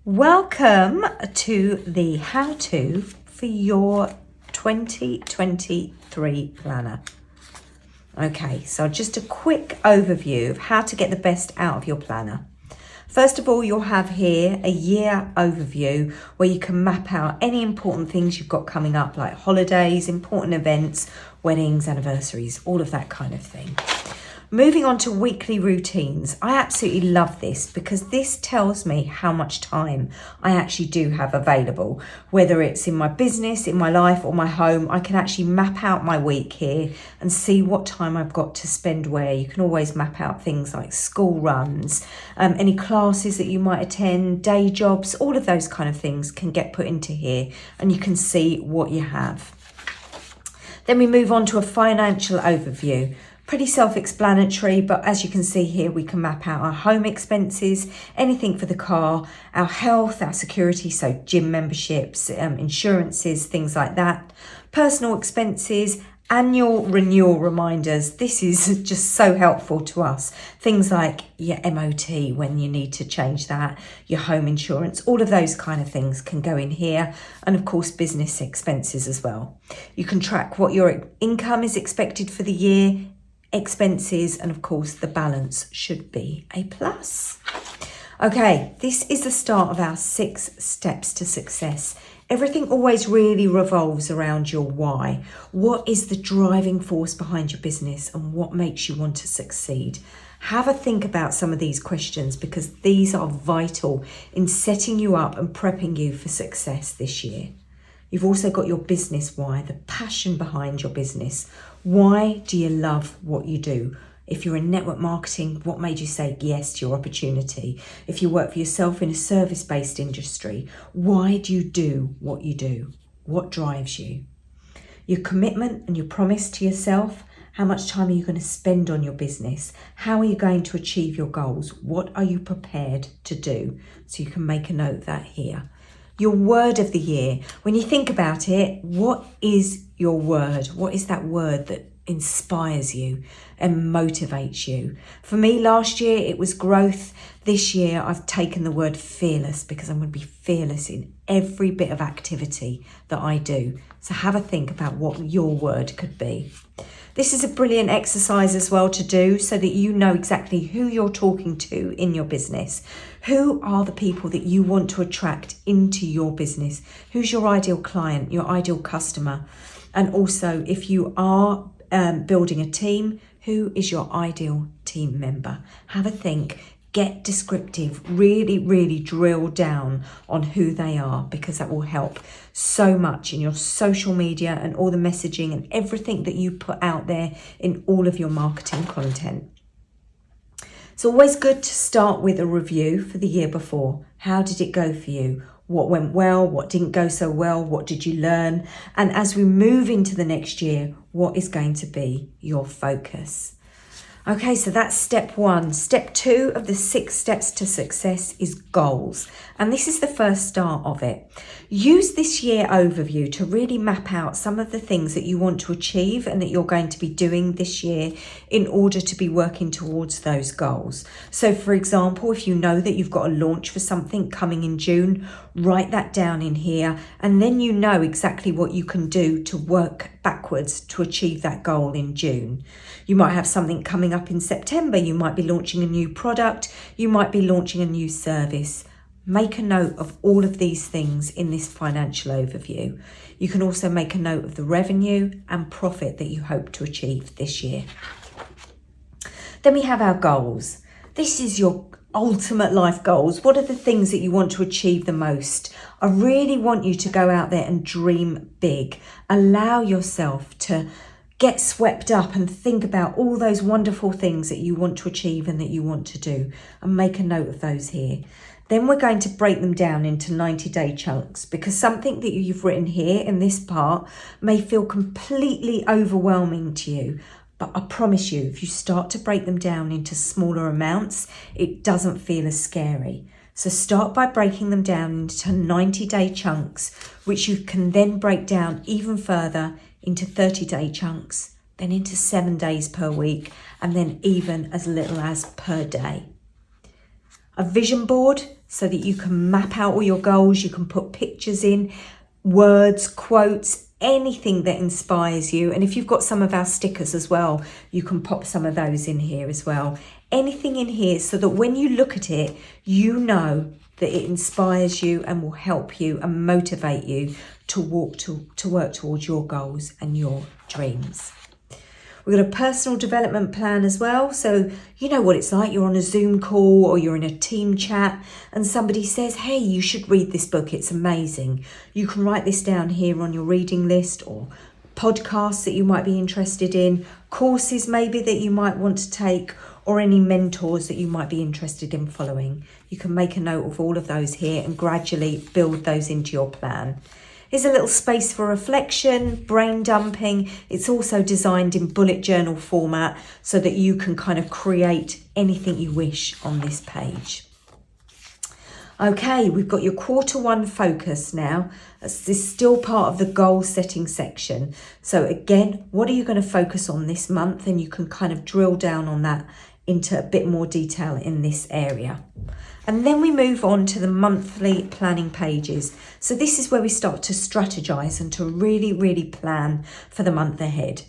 Welcome to the how-to for your 2023 planner. Okay, so just a quick overview of how to get the best out of your planner. First of all, you'll have here a year overview where you can map out any important things you've got coming up, like holidays, important events, weddings, anniversaries, all of that kind of thing. Moving on to weekly routines. I absolutely love this because this tells me how much time I actually do have available. Whether it's in my business, in my life or my home, I can actually map out my week here and see what time I've got to spend where. You can always map out things like school runs, any classes that you might attend, day jobs, all of those kind of things can get put into here and you can see what you have. Then we move on to a financial overview. Pretty self-explanatory, but as you can see here, we can map out our home expenses, anything for the car, our health, our security, so gym memberships, insurances, things like that, personal expenses, annual renewal reminders. This is just so helpful to us. Things like your MOT when you need to change that, your home insurance, all of those kind of things can go in here. And of course, business expenses as well. You can track what your income is expected for the year, expenses, and of course the balance should be a plus. Okay, this is the start of our 6 steps to success. Everything always really revolves around your why. What is the driving force behind your business and what makes you want to succeed? Have a think about some of these questions because these are vital in setting you up and prepping you for success this year. You've also got your business why, the passion behind your business. Why do you love what you do? If you're in network marketing, what made you say yes to your opportunity? If you work for yourself in a service-based industry, why do you do what you do? What drives you? Your commitment and your promise to yourself. How much time are you going to spend on your business? How are you going to achieve your goals? What are you prepared to do? So you can make a note of that here. Your word of the year. When you think about it, what is your word? What is that word that inspires you and motivates you? For me, last year, it was growth. This year, I've taken the word fearless because I'm going to be fearless in every bit of activity that I do. So have a think about what your word could be. This is a brilliant exercise as well to do so that you know exactly who you're talking to in your business. Who are the people that you want to attract into your business? Who's your ideal client, your ideal customer? And also, if you are building a team, who is your ideal team member? Have a think. Get descriptive, really drill down on who they are because that will help so much in your social media and all the messaging and everything that you put out there in all of your marketing content. It's always good to start with a review for the year before. How did it go for you? What went well? What didn't go so well? What did you learn? And as we move into the next year, what is going to be your focus? Okay, so that's step 1. Step 2 of the 6 steps to success is goals. And this is the first start of it. Use this year overview to really map out some of the things that you want to achieve and that you're going to be doing this year in order to be working towards those goals. So for example, if you know that you've got a launch for something coming in June, write that down in here and then you know exactly what you can do to work backwards to achieve that goal in June. You might have something coming up in September. You might be launching a new product. You might be launching a new service. Make a note of all of these things in this financial overview. You can also make a note of the revenue and profit that you hope to achieve this year. Then we have our goals. This is your ultimate life goals. What are the things that you want to achieve the most? I really want you to go out there and dream big. Allow yourself to get swept up and think about all those wonderful things that you want to achieve and that you want to do, and make a note of those here. Then we're going to break them down into 90-day chunks because something that you've written here in this part may feel completely overwhelming to you. But I promise you, if you start to break them down into smaller amounts, it doesn't feel as scary. So start by breaking them down into 90-day chunks, which you can then break down even further into 30-day chunks, then into 7 days per week, and then even as little as per day. a vision board so that you can map out all your goals. You can put pictures in, words, quotes, anything that inspires you. And if you've got some of our stickers as well, you can pop some of those in here as well. Anything in here so that when you look at it, you know that it inspires you and will help you and motivate you to work towards your goals and your dreams. We've got a personal development plan as well. So you know what it's like. You're on a Zoom call or you're in a team chat and somebody says, hey, you should read this book. It's amazing. You can write this down here on your reading list, or podcasts that you might be interested in, courses maybe that you might want to take, or any mentors that you might be interested in following. You can make a note of all of those here and gradually build those into your plan. Here's a little space for reflection, brain dumping. It's also designed in bullet journal format so that you can kind of create anything you wish on this page. Okay, we've got your Q1 focus now. This is still part of the goal setting section. So again, what are you going to focus on this month? And you can kind of drill down on that into a bit more detail in this area. And then we move on to the monthly planning pages. So this is where we start to strategize and to really plan for the month ahead.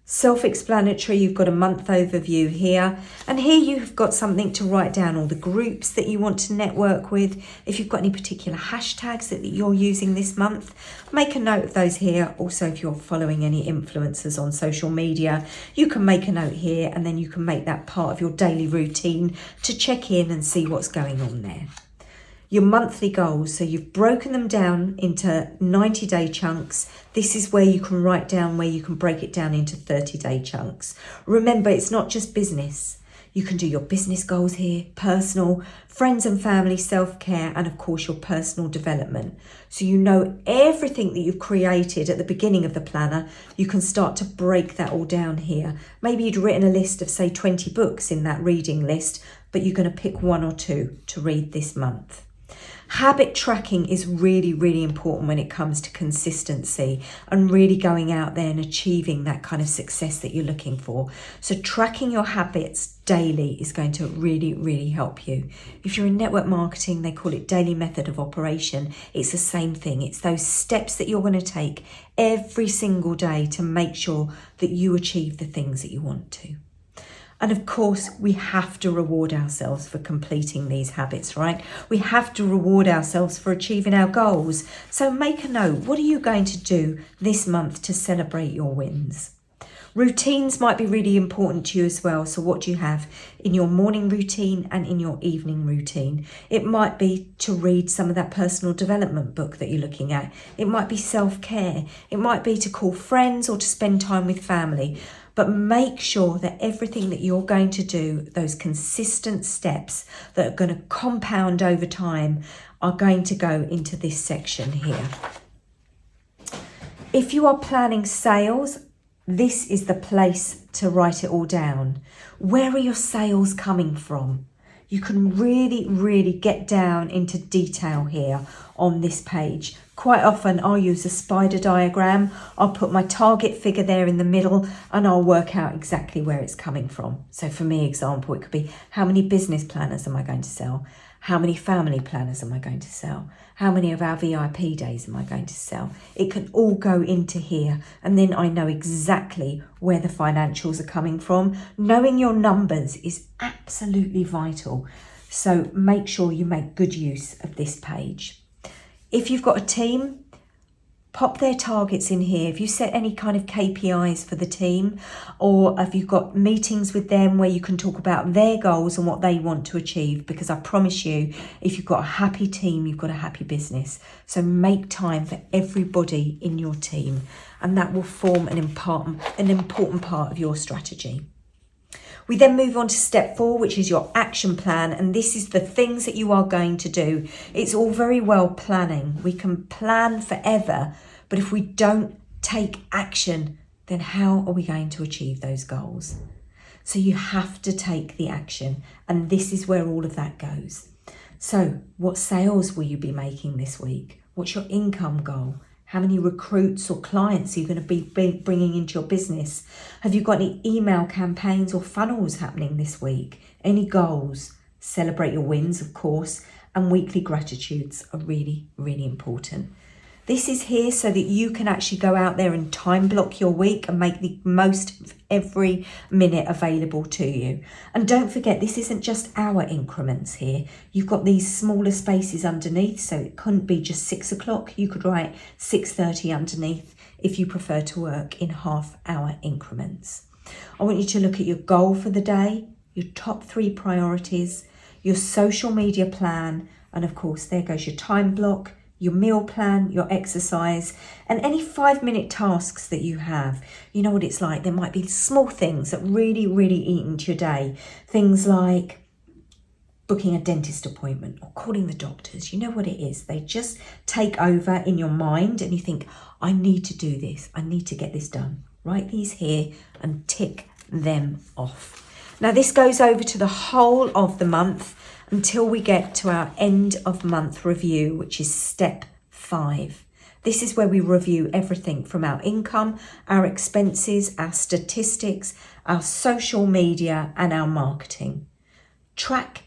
Self-explanatory, you've got a month overview here. And here you've got something to write down all the groups that you want to network with. If you've got any particular hashtags that you're using this month, make a note of those here. Also, if you're following any influencers on social media, you can make a note here and then you can make that part of your daily routine to check in and see what's going on there. Your monthly goals, so you've broken them down into 90-day chunks. This is where you can write down where you can break it down into 30-day chunks. Remember, it's not just business. You can do your business goals here, personal, friends and family, self-care, and of course your personal development. So you know everything that you've created at the beginning of the planner, you can start to break that all down here. Maybe you'd written a list of say 20 books in that reading list, but you're going to pick 1 or 2 to read this month. Habit tracking is really important when it comes to consistency and really going out there and achieving that kind of success that you're looking for. So tracking your habits daily is going to really help you. If you're in network marketing, they call it daily method of operation. It's the same thing. It's those steps that you're going to take every single day to make sure that you achieve the things that you want to. And of course, we have to reward ourselves for completing these habits, right? We have to reward ourselves for achieving our goals. So make a note. What are you going to do this month to celebrate your wins? Routines might be really important to you as well. So what do you have in your morning routine and in your evening routine? It might be to read some of that personal development book that you're looking at. It might be self-care. It might be to call friends or to spend time with family. But make sure that everything that you're going to do, those consistent steps that are going to compound over time, are going to go into this section here. If you are planning sales, this is the place to write it all down. Where are your sales coming from? You can really get down into detail here on this page. Quite often I'll use a spider diagram. I'll put my target figure there in the middle and I'll work out exactly where it's coming from. So for me, example, it could be how many business planners am I going to sell? How many family planners am I going to sell? How many of our VIP days am I going to sell? It can all go into here and then I know exactly where the financials are coming from. Knowing your numbers is absolutely vital. So make sure you make good use of this page. If you've got a team, pop their targets in here. If you set any kind of KPIs for the team, or if you've got meetings with them where you can talk about their goals and what they want to achieve, because I promise you, if you've got a happy team, you've got a happy business. So make time for everybody in your team, and that will form an important part of your strategy. We then move on to step 4, which is your action plan. And this is the things that you are going to do. It's all very well planning. We can plan forever, but if we don't take action, then how are we going to achieve those goals? So you have to take the action. And this is where all of that goes. So what sales will you be making this week? What's your income goal? How many recruits or clients are you going to be bringing into your business? Have you got any email campaigns or funnels happening this week? Any goals? celebrate your wins, of course, and weekly gratitudes are really, really important. This is here so that you can actually go out there and time block your week and make the most of every minute available to you. And don't forget, this isn't just hour increments here. You've got these smaller spaces underneath, so it couldn't be just 6 o'clock. You could write 6:30 underneath if you prefer to work in half-hour increments. I want you to look at your goal for the day, your top 3 priorities, your social media plan, and of course, there goes your time block, your meal plan, your exercise, and any 5-minute tasks that you have. You know what it's like. There might be small things that really, really eat into your day. Things like booking a dentist appointment or calling the doctors. You know what it is. They just take over in your mind and you think, I need to do this. I need to get this done. Write these here and tick them off. Now this goes over to the whole of the month until we get to our end of month review, which is step 5. This is where we review everything from our income, our expenses, our statistics, our social media, and our marketing. Track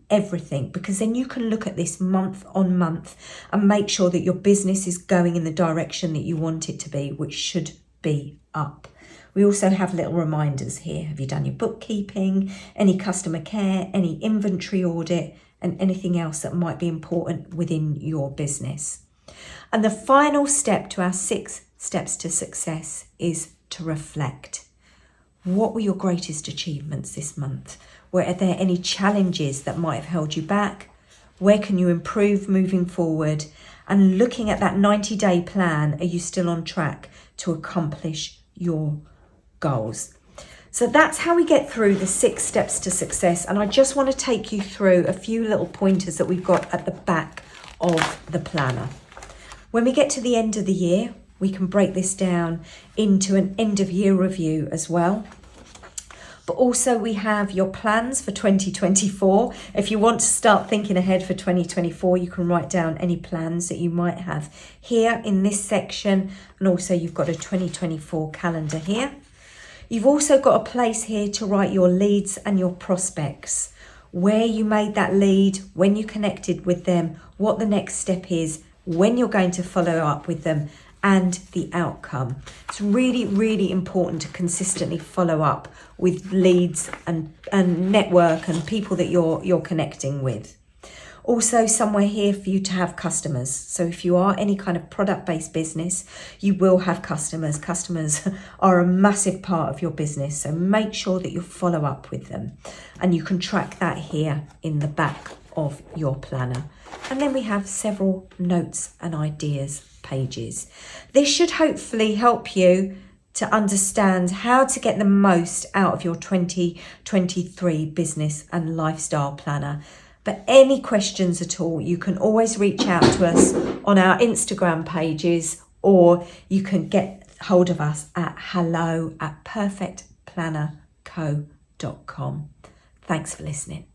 everything, because then you can look at this month on month and make sure that your business is going in the direction that you want it to be, which should be up. We also have little reminders here. Have you done your bookkeeping, any customer care, any inventory audit, and anything else that might be important within your business? And the final step to our 6 steps to success is to reflect. What were your greatest achievements this month? Were there any challenges that might have held you back? Where can you improve moving forward? And looking at that 90-day plan, are you still on track to accomplish your goals? So that's how we get through the 6 steps to success. And I just want to take you through a few little pointers that we've got at the back of the planner. When we get to the end of the year, we can break this down into an end of year review as well. But also we have your plans for 2024. If you want to start thinking ahead for 2024, you can write down any plans that you might have here in this section. And also you've got a 2024 calendar here. You've also got a place here to write your leads and your prospects, where you made that lead, when you connected with them, what the next step is, when you're going to follow up with them, and the outcome. It's really, really important to consistently follow up with leads and network and people that you're connecting with. Also somewhere here for you to have customers. So if you are any kind of product-based business, you will have customers. Customers are a massive part of your business. So make sure that you follow up with them. And you can track that here in the back of your planner. And then we have several notes and ideas pages. This should hopefully help you to understand how to get the most out of your 2023 business and lifestyle planner. But any questions at all, you can always reach out to us on our Instagram pages, or you can get hold of us at hello@perfectplannerco.com. Thanks for listening.